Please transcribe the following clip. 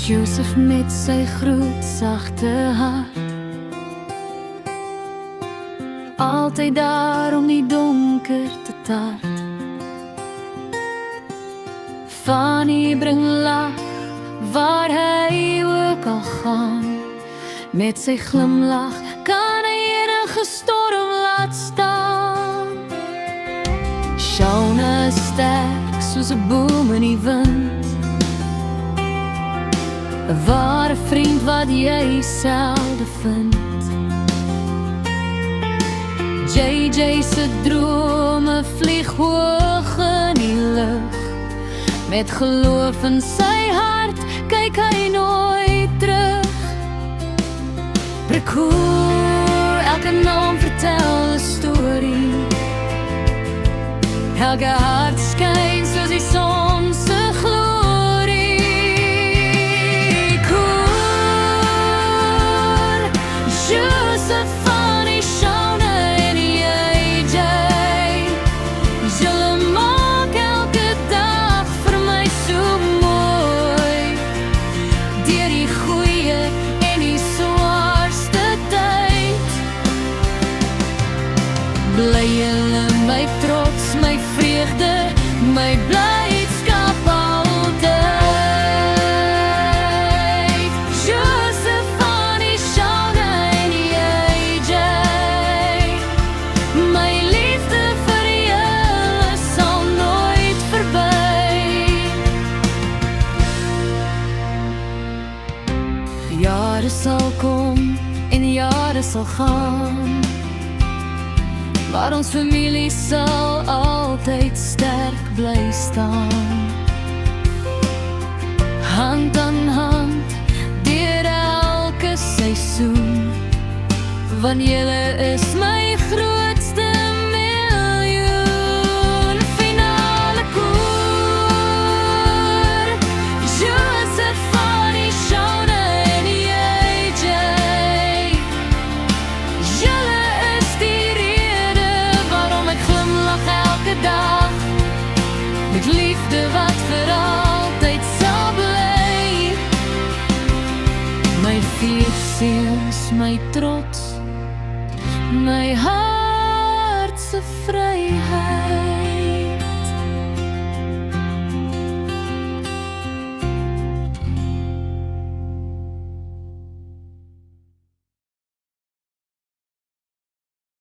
Josef met sy groot sagte hart, altyd daar om die donker te tart. Fanny bring lag waar hy ook al gaan, met sy glimlach kan hy enige storm laat staan. Shauna is sterk soos 'n boom in die wind, 'n ware vriend wat jy selde vind. JJ se drome vlieg hoog in die lug, met geloof in sy hart kyk hy nooit terug. Parkour, elke naam vertel 'n storie, elke hart skyn soos die son se glorie. Cool, Josef, Fanny, Shauna en JJ, julle maak elke dag vir my so mooi, deur die goeie en die swaarste tyd. Bly julle my trots, my vreugde, my blydskap altyd. Josef, Fanny, Shauna en JJ, my liefde vir julle sal nooit verby. Jare sal kom en jare sal gaan, maar ons familie sal altyd sterk bly staan. Hand aan hand, deur elke seisoen, want julle is my grootste miljoen. Finale koor, Josef, Fanny, Shauna en JJ, julle is die rede waarom ek glimlach elke dag, met liefde wat vir altyd sal bly. My vier seuns, my trots, my hart se vryheid.